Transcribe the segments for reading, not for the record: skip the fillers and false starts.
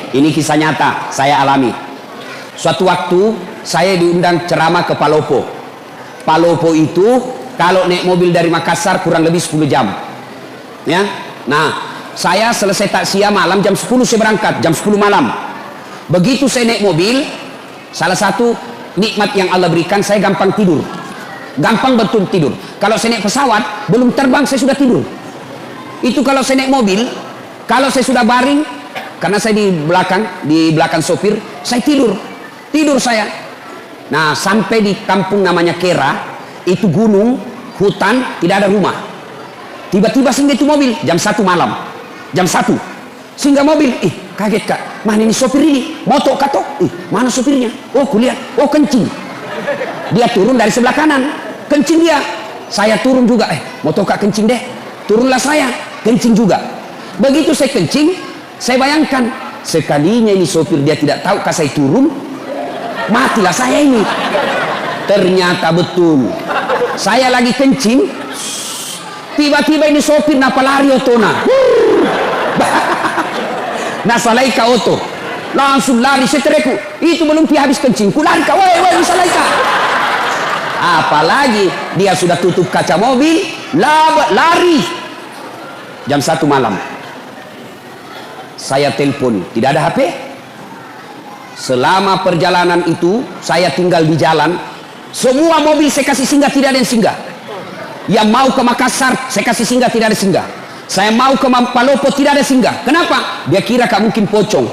Ini kisah nyata, saya alami. Suatu waktu saya diundang ceramah ke Palopo. Palopo itu kalau naik mobil dari Makassar kurang lebih 10 jam. Ya. Nah, saya selesai takziah malam jam 10 saya berangkat, jam 10 malam. Begitu saya naik mobil, salah satu nikmat yang Allah berikan, saya gampang tidur. Gampang betul tidur. Kalau saya naik pesawat, belum terbang saya sudah tidur. Itu kalau saya naik mobil, kalau saya sudah baring, karena saya di belakang sopir, saya tidur saya. Nah, sampai di kampung namanya Kera, itu gunung, hutan, tidak ada rumah. Tiba-tiba singgah itu mobil jam 1 malam, jam 1 singgah mobil. Kaget kak, mana ini sopir ini? Moto kato? Mana sopirnya? Oh kulihat, oh kencing. Dia turun dari sebelah kanan, kencing dia. Saya turun juga, moto kak kencing deh. Turunlah saya, kencing juga. Begitu saya kencing, saya bayangkan, sekalinya ini sopir dia tidak tahu kah saya turun, matilah saya ini. Ternyata betul, saya lagi kencing, tiba-tiba ini sopir napa lari otona. Nasalaika oto, langsung lari setereku. Itu belum habis kencing, ku lari kak, woi nasalaika. Apalagi dia sudah tutup kaca mobil, lari. Jam 1 malam. Saya telepon, tidak ada HP. Selama perjalanan itu saya tinggal di jalan, semua mobil saya kasih singgah, tidak ada yang singgah. Yang mau ke Makassar saya kasih singgah, tidak ada singgah. Saya mau ke Palopo, tidak ada singgah. Kenapa? Dia kira kak mungkin pocong.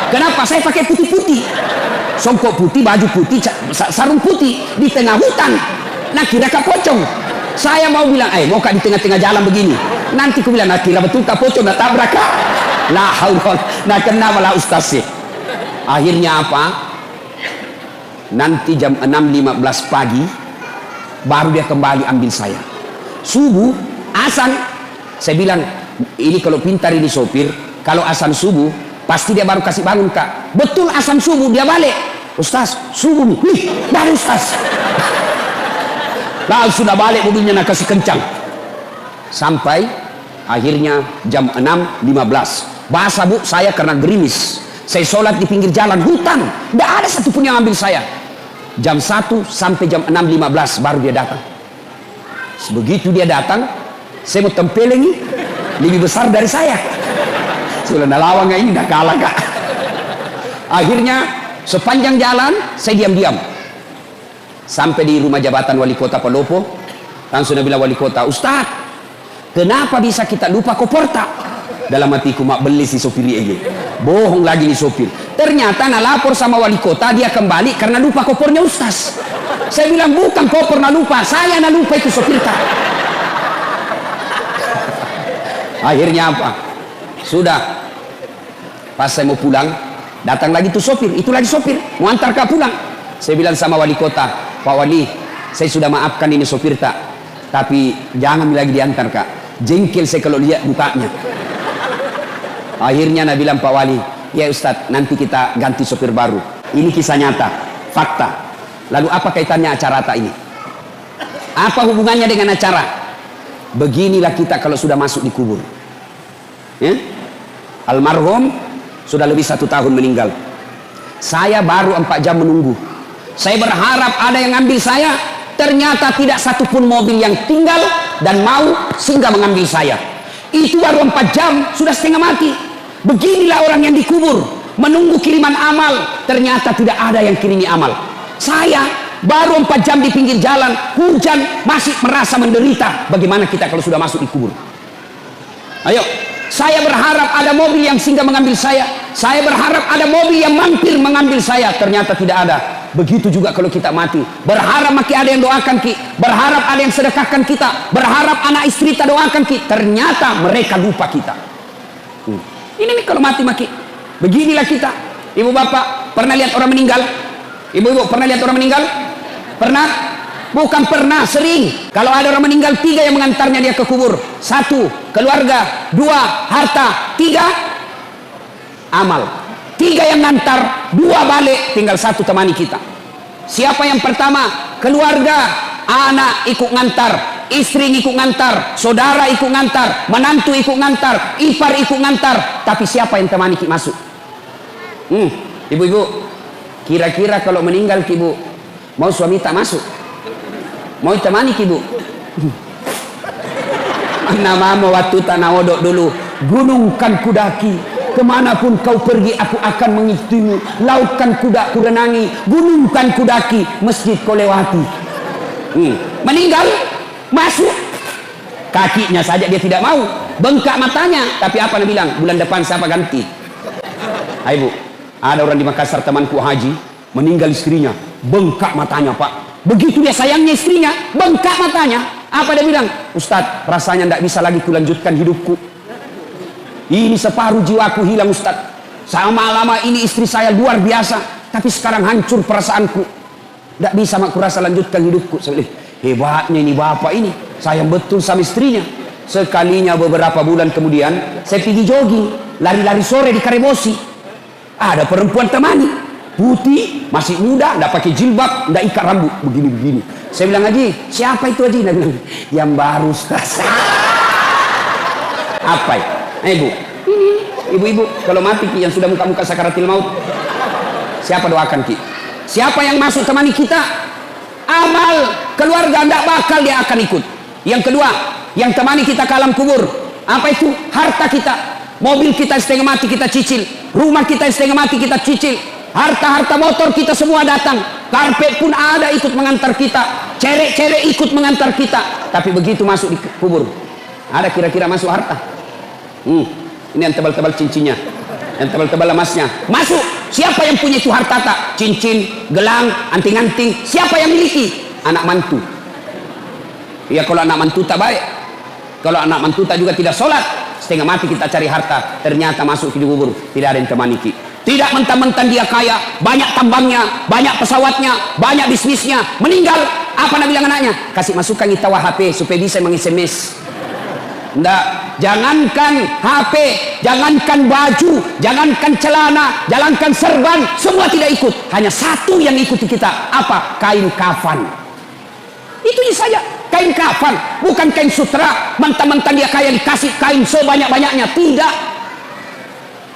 Kenapa? Saya pakai putih-putih, songkok putih, baju putih, sarung putih di tengah hutan. Nah kira kak pocong. Saya mau bilang, mau kak di tengah-tengah jalan begini. Nanti ku bilang, nah kira betul kak pocong, nah tabrak kak. Lah haul, nah kenapa lah ustaz sih? Akhirnya apa? Nanti jam 6.15 pagi baru dia kembali ambil saya. Subuh, azan. Saya bilang, ini kalau pintar ini sopir, kalau azan subuh pasti dia baru kasih bangun kak. Betul azan subuh dia balik. Ustaz, subuh nih. Dari ustaz. Lalu sudah balik mobilnya nak kasih kencang. Sampai akhirnya jam 6.15. Bahasa bu, saya karena gerimis. Saya sholat di pinggir jalan hutan, tidak ada satupun yang ambil saya. Jam 1 sampai jam 6.15 baru dia datang. Begitu dia datang, saya mau tempelengi, lebih besar dari saya. Sudah nalawang ini dah kalah kak. Akhirnya sepanjang jalan saya diam-diam sampai di rumah jabatan wali kota Palopo. Langsung dia bilang wali kota, Ustaz, kenapa bisa kita lupa koper tak? Dalam hatiku, mak beli si sopir ini. Bohong lagi nih sopir. Ternyata nak lapor sama wali kota, dia kembali karena lupa kopernya Ustaz. Saya bilang bukan koper nak lupa, saya nak lupa itu sopir tak. Akhirnya apa? Sudah. Pas saya mau pulang, datang lagi tuh sopir, itu lagi sopir, mau antar kak pulang. Saya bilang sama wali kota, Pak Wali, saya sudah maafkan ini sopir tak, tapi jangan lagi diantar kak. Jengkel saya kalau lihat mukanya. Akhirnya Nabi bilang Pak Wali, ya Ustadz, nanti kita ganti sopir baru. Ini kisah nyata, fakta. Lalu apa kaitannya acara tak ini? Apa hubungannya dengan acara? Beginilah kita kalau sudah masuk di kubur. Ya? Almarhum sudah lebih 1 tahun meninggal. Saya baru 4 jam menunggu. Saya berharap ada yang ngambil saya. Ternyata tidak satupun mobil yang tinggal dan mau singgah mengambil saya. Itu baru 4 jam sudah setengah mati. Beginilah orang yang dikubur, menunggu kiriman amal. Ternyata tidak ada yang kirimi amal. Saya baru 4 jam di pinggir jalan, hujan, masih merasa menderita. Bagaimana kita kalau sudah masuk di kubur? Ayo, saya berharap ada mobil yang singgah mengambil saya. Saya berharap ada mobil yang mampir mengambil saya. Ternyata tidak ada. Begitu juga kalau kita mati. Berharap maki ada yang doakan ki. Berharap ada yang sedekahkan kita. Berharap anak istri kita doakan ki. Ternyata mereka lupa kita. Ini nih kalau mati maki. Beginilah kita. Ibu bapak pernah lihat orang meninggal? Ibu-ibu pernah lihat orang meninggal? Pernah? Bukan pernah, sering. Kalau ada orang meninggal, 3 yang mengantarnya dia ke kubur. 1, keluarga. 2, harta. 3, amal. 3 yang ngantar, 2 balik, tinggal 1 temani kita. Siapa yang pertama? Keluarga, anak ikut ngantar, istri ikut ngantar, saudara ikut ngantar, menantu ikut ngantar, ipar ikut ngantar. Tapi siapa yang temani kita masuk? Ibu-ibu, kira-kira kalau meninggal ibu, mau suami tak masuk? Mau temani ibu? Namamu waktu tanah odok dulu, gunung kan kudaki, kemanapun kau pergi aku akan mengikutimu, laut kan kuda kurenangi, gunung kan kudaki, masjid kau lewati. Meninggal, masuk, kakinya saja dia tidak mau, bengkak matanya, tapi apa dia bilang? Bulan depan siapa ganti? Ayo bu, ada orang di Makassar temanku haji, meninggal istrinya, bengkak matanya pak, begitu dia sayangnya istrinya, bengkak matanya. Apa dia bilang? Ustadz, rasanya tidak bisa lagi kulanjutkan hidupku. Ini separuh jiwaku hilang Ustadz. Sama lama ini istri saya luar biasa, tapi sekarang hancur perasaanku. Tidak bisa aku rasa lanjutkan hidupku. Saya bilang, hebatnya ini bapak ini, sayang betul sama istrinya. Sekalinya beberapa bulan kemudian, saya pergi jogging, lari-lari sore di Karebosi. Ada perempuan temani, putih, masih muda, tidak pakai jilbab, tidak ikat rambut, begini-begini. Saya bilang, Haji, siapa itu Haji? Dia bilang, yang baru Ustaz. Apa ya? Ibu, ini ibu-ibu kalau mati Ki, yang sudah muka-muka sakaratil maut, siapa doakan Ki? Siapa yang masuk temani kita? Amal keluarga tidak bakal dia akan ikut. Yang kedua, yang temani kita ke alam kubur, apa itu? Harta kita, mobil kita setengah mati kita cicil, rumah kita setengah mati kita cicil, harta-harta motor kita semua datang, karpet pun ada ikut mengantar kita, cerek-cerek ikut mengantar kita. Tapi begitu masuk di kubur, ada kira-kira masuk harta? Ini yang tebal-tebal cincinnya, yang tebal-tebal emasnya masuk. Siapa yang punya itu harta tak? Cincin, gelang, anting-anting, siapa yang miliki? Anak mantu. Ya kalau anak mantu tak baik, kalau anak mantu tak juga tidak sholat, setengah mati kita cari harta, ternyata masuk di kubur tidak ada yang temani Ki. Tidak mentang-mentang dia kaya, banyak tambangnya, banyak pesawatnya, banyak bisnisnya, meninggal, apa nak bilang anaknya? Kasih masukkan kita HP supaya bisa meng-SMS. Enggak, jangankan HP, jangankan baju, jangankan celana, jangankan serban, semua tidak ikut. Hanya satu yang ikuti kita, apa? Kain kafan. Itu saja, kain kafan, bukan kain sutra. Mentang-mentang dia kaya dikasih kain sebanyak-banyaknya, tidak.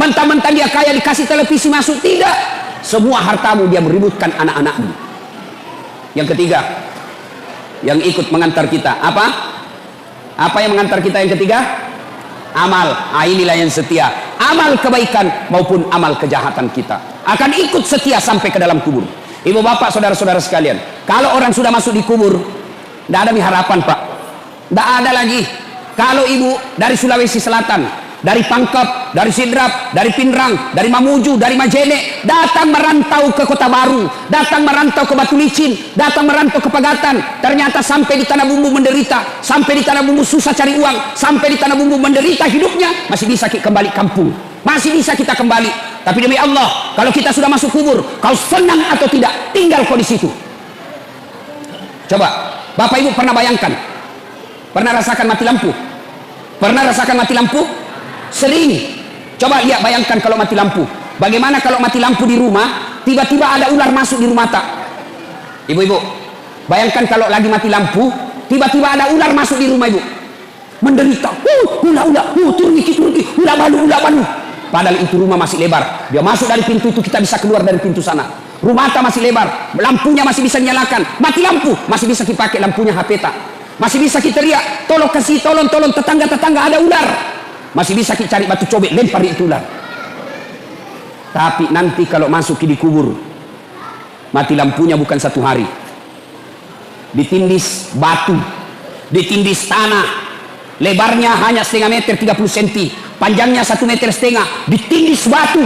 Mentang-mentang dia kaya dikasih televisi masuk, tidak. Semua hartamu dia meributkan anak-anakmu. Yang ketiga, yang ikut mengantar kita, apa? Apa yang mengantar kita yang ketiga? Amal. Inilah yang setia. Amal kebaikan maupun amal kejahatan kita akan ikut setia sampai ke dalam kubur. Ibu bapak saudara-saudara sekalian, kalau orang sudah masuk di kubur, tidak ada harapan pak. Tidak ada lagi. Kalau ibu dari Sulawesi Selatan, dari Pangkep, dari Sidrap, dari Pinrang, dari Mamuju, dari Majene, datang merantau ke Kota Baru, datang merantau ke Batu Licin, datang merantau ke Pagatan, ternyata sampai di Tanah Bumbu menderita, sampai di Tanah Bumbu susah cari uang, sampai di Tanah Bumbu menderita hidupnya, masih bisa kembali kampung, masih bisa kita kembali. Tapi demi Allah, kalau kita sudah masuk kubur, kau senang atau tidak, tinggal kau di situ. Coba, Bapak Ibu pernah bayangkan, pernah rasakan mati lampu? Pernah rasakan mati lampu? Sering. Coba lihat, bayangkan kalau mati lampu. Bagaimana kalau mati lampu di rumah, tiba-tiba ada ular masuk di rumah tak? Ibu-ibu, bayangkan kalau lagi mati lampu, tiba-tiba ada ular masuk di rumah ibu. Menderita. Ular, turki, ular balu. Padahal itu rumah masih lebar. Dia masuk dari pintu itu, kita bisa keluar dari pintu sana. Rumah tak masih lebar, lampunya masih bisa nyalakan. Mati lampu, masih bisa dipakai lampunya HP tak. Masih bisa kita teriak, tolong kasih, tolong tetangga-tetangga ada ular. Masih bisa kita cari batu cobek, lempar itu ular. Tapi nanti kalau masuk di kubur, mati lampunya bukan satu hari, ditindis batu, ditindis tanah, lebarnya hanya setengah meter 30 cm, panjangnya 1,5 meter, ditindis batu.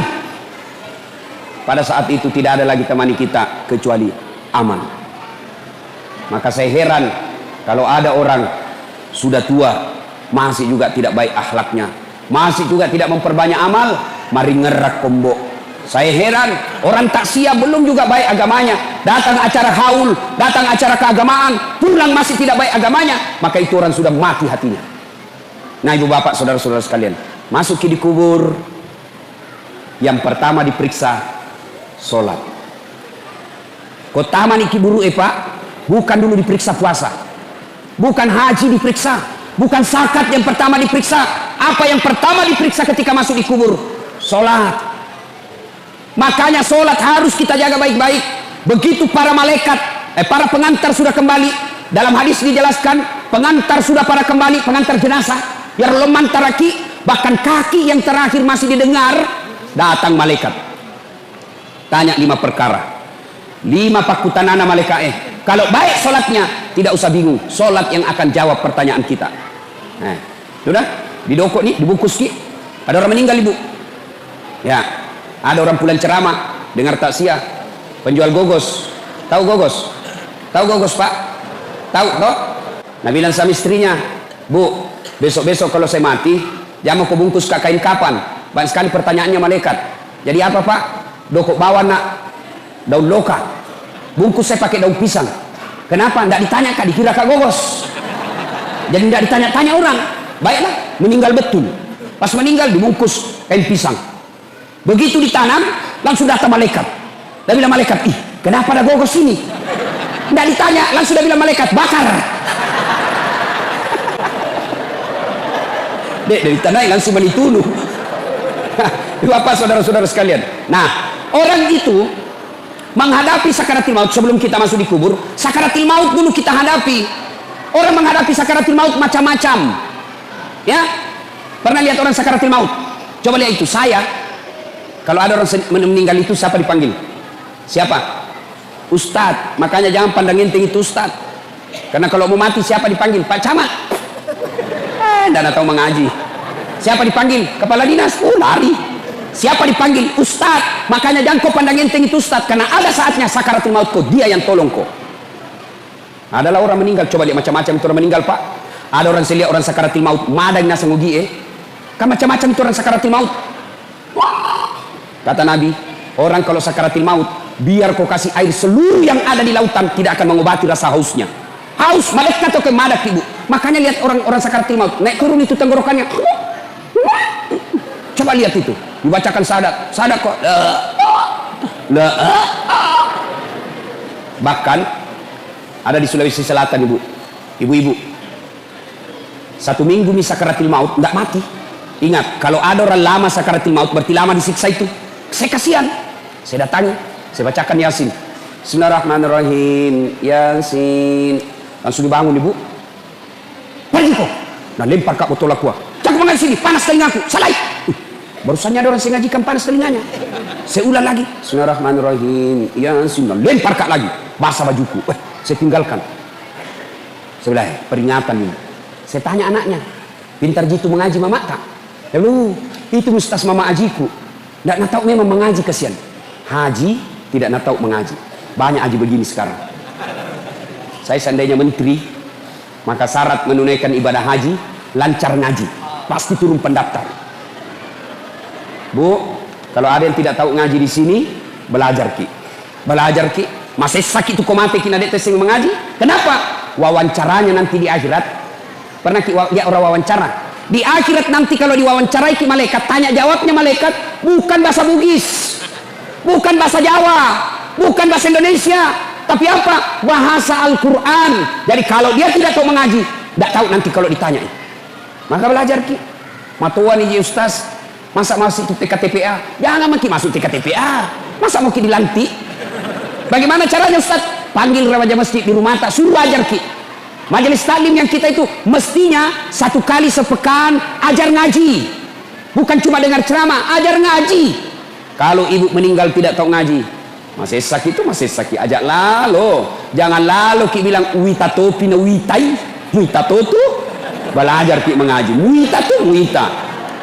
Pada saat itu tidak ada lagi temani kita kecuali aman. Maka saya heran kalau ada orang sudah tua masih juga tidak baik akhlaknya, masih juga tidak memperbanyak amal, mari ngerak kombok. Saya heran orang tak siap, belum juga baik agamanya, datang acara haul, datang acara keagamaan, pulang masih tidak baik agamanya, maka itu orang sudah mati hatinya. Nah ibu bapak saudara-saudara sekalian, masuk di kubur, yang pertama diperiksa sholat. Kota mani kiburu pak, bukan dulu diperiksa puasa, bukan haji diperiksa, bukan zakat yang pertama diperiksa. Apa yang pertama diperiksa ketika masuk di kubur? Sholat. Makanya sholat harus kita jaga baik-baik. Begitu para malaikat, para pengantar sudah kembali, dalam hadis dijelaskan, pengantar sudah pada kembali, pengantar jenazah, yang leman taraki, bahkan kaki yang terakhir masih didengar, datang malaikat. Tanya 5 perkara. 5 pakutanana malaikat. Kalau baik sholatnya, tidak usah bingung. Sholat yang akan jawab pertanyaan kita. Nah, sudah didokok nih, dibungkus ki. Ada orang meninggal ibu. Ya, ada orang pulang ceramah, dengar taksiah, penjual gogos. Tahu gogos? Tahu gogos pak? Tahu toh? Nah bilang sama istrinya, bu, besok-besok kalau saya mati, jangan mau kubungkus ke kain kapan. Banyak sekali pertanyaannya malaikat. Jadi apa pak? Dokok bawa nak daun loka. Bungkus saya pakai daun pisang. Kenapa? Tidak ditanya kak, dikira kak gogos. Jadi tidak ditanya-tanya orang. Baiklah, meninggal betul. Pas meninggal dibungkus kain pisang. Begitu ditanam, langsung datang malaikat. Dan bilang malaikat, ih, kenapa ada gogos ini? Tidak ditanya, langsung dia bilang malaikat, bakar. Dek, dari tanah langsung menitunuh. Bapak saudara-saudara sekalian. Nah, orang itu menghadapi sakaratul maut sebelum kita masuk di kubur. Sakaratul maut dulu kita hadapi. Orang menghadapi sakaratul maut macam-macam. Ya, pernah lihat orang sakaratul maut? Coba lihat itu. Saya, kalau ada orang meninggal itu siapa dipanggil? Siapa? Ustadz. Makanya jangan pandang enteng itu ustadz. Karena kalau mau mati siapa dipanggil? Pak Camat. Tidak tahu mengaji. Siapa dipanggil? Kepala dinas. Oh lari. Siapa dipanggil? Ustadz. Makanya jangan kau pandang enteng itu ustadz. Karena ada saatnya sakaratul maut kau, dia yang tolong kau. Adalah orang meninggal. Coba lihat macam-macam itu orang meninggal pak. Ada orang saya lihat orang sakaratul maut. Madang nasa ngugi kan macam-macam itu orang sakaratul maut. Kata Nabi, orang kalau sakaratul maut, biar kau kasih air seluruh yang ada di lautan, tidak akan mengobati rasa hausnya. Haus, malaikat atau kemadak ibu. Makanya lihat orang-orang sakaratul maut, naik turun itu tenggorokannya. Coba lihat itu, dibacakan sadat kok. Bahkan ada di Sulawesi Selatan ibu-ibu. 1 minggu nih sakaratul maut, tidak mati. Ingat, kalau ada orang lama sakaratul maut, berarti lama disiksa itu. Saya kasihan. Saya datangi, saya bacakan Yasin. Bismillahirrahmanirrahim. Yasin. Langsung dibangun ibu. Pergi kok. Nah lempar kak botol aqua. Jangan mengaji sini, panas telingaku. Salai. Barusannya ada orang saya ngajikan panas telinganya. Saya ulang lagi. Bismillahirrahmanirrahim. Yasin. Nah, lempar kak lagi. Basah bajuku. Saya tinggalkan. Saya bilang, peringatan ini. Saya tanya anaknya, pintar jitu mengaji mama tak? Lalu itu ustaz mama ajiku. Tidak nak tahu memang mengaji kesian. Haji tidak nak tahu mengaji. Banyak haji begini sekarang. Saya seandainya menteri, maka syarat menunaikan ibadah haji lancar ngaji. Pasti turun pendaftar. Bu, kalau ada yang tidak tahu ngaji di sini, belajar ki. Belajar ki. Masih sakit itu komate kina dek tesing mengaji. Kenapa? Wawancaranya nanti di akhirat. Pernah ya orang wawancara di akhirat nanti kalau diwawancarai ki malaikat, tanya jawabnya malaikat bukan bahasa Bugis, bukan bahasa Jawa, bukan bahasa Indonesia, tapi apa? Bahasa Al-Quran. Jadi kalau dia tidak tahu mengaji, tidak tahu nanti kalau ditanya. Maka belajar ki. Matuan ini ustaz, masa masuk TKTPA? Jangan maki masuk TKTPA. Masa mau ki dilantik? Bagaimana caranya ustaz? Panggil remaja masjid di rumah tak, suruh ajar ki. Majelis taklim yang kita itu mestinya 1 kali sepekan ajar ngaji. Bukan cuma dengar ceramah, ajar ngaji. Kalau ibu meninggal tidak tahu ngaji, masih sakit itu masih sakit. Ajak lalu. Jangan lalu ki bilang wita topi na witai. Wita totu. Belajar ki mengaji. Wita tu wita.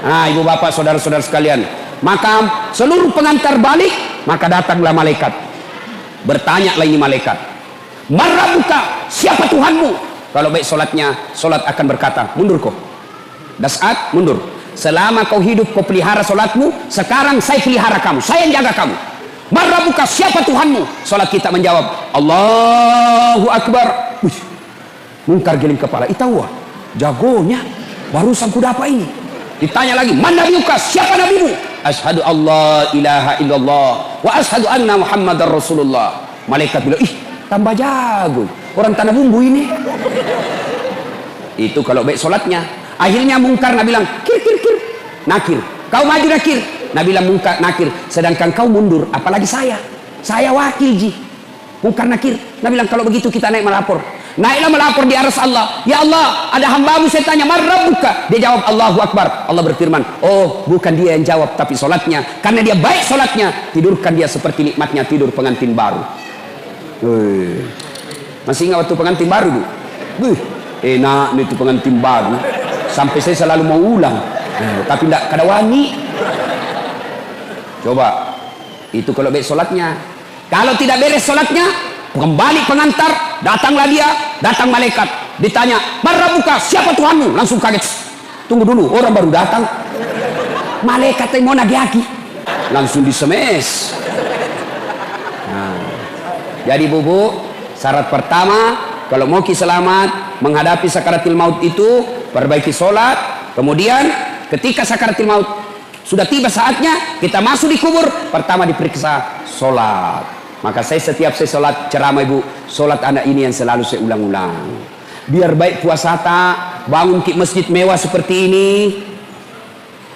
Nah ibu bapak saudara-saudara sekalian. Maka seluruh pengantar balik, maka datanglah malaikat. Bertanyalah ini malaikat. Marabuka, siapa Tuhanmu? Kalau baik solatnya, solat akan berkata, mundur kau. Dasat, mundur. Selama kau hidup, kau pelihara solatmu. Sekarang saya pelihara kamu, saya yang jaga kamu. Marabuka, siapa Tuhanmu? Solat kita menjawab, Allahu Akbar. Wih, mungkar giling kepala. Itawa, jagonya. Barusan ku dapat ini. Ditanya lagi, man nabiyuka, siapa nabimu? Ashhadu Allah ilaha illallah wa ashhadu anna Muhammadar Rasulullah. Malaikat bilang, ih, tambah jago. Orang tanah bumbu ini. Itu kalau baik solatnya. Akhirnya mungkar bilang, kir. Nakir. Kau maju nakir. Nabi bilang munkar nakir, sedangkan kau mundur, apalagi saya wakil ji, munkar nakir. Nabi bilang kalau begitu kita naik melapor. Naiklah melapor di aras Allah. Ya Allah, ada hambamu, saya tanya, man rabbuka? Dia jawab, Allahu Akbar. Allah berfirman, oh bukan dia yang jawab, tapi solatnya. Karena dia baik solatnya, tidurkan dia seperti nikmatnya tidur pengantin baru. Masih ingat waktu pengantin baru, Bu? Enak nih itu pengantin baru. Sampai saya selalu mau ulang, tapi tidak kada wani. Coba, itu kalau baik solatnya. Kalau tidak beres solatnya, kembali pengantar, datanglah dia, datang malaikat, ditanya, "Marabuka, siapa Tuhanmu?" Langsung kaget. Tunggu dulu, orang baru datang. Malaikat yang mau nagih, langsung disemes. Nah, jadi bubu, syarat pertama kalau mau selamat menghadapi sakaratil maut itu, perbaiki sholat. Kemudian ketika sakaratil maut sudah tiba saatnya, kita masuk di kubur, pertama diperiksa sholat. Maka setiap saya sholat ceramah ibu, sholat anak ini yang selalu saya ulang-ulang. Biar baik puasa tak, bangun ke masjid mewah seperti ini,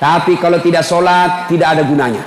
tapi kalau tidak sholat tidak ada gunanya.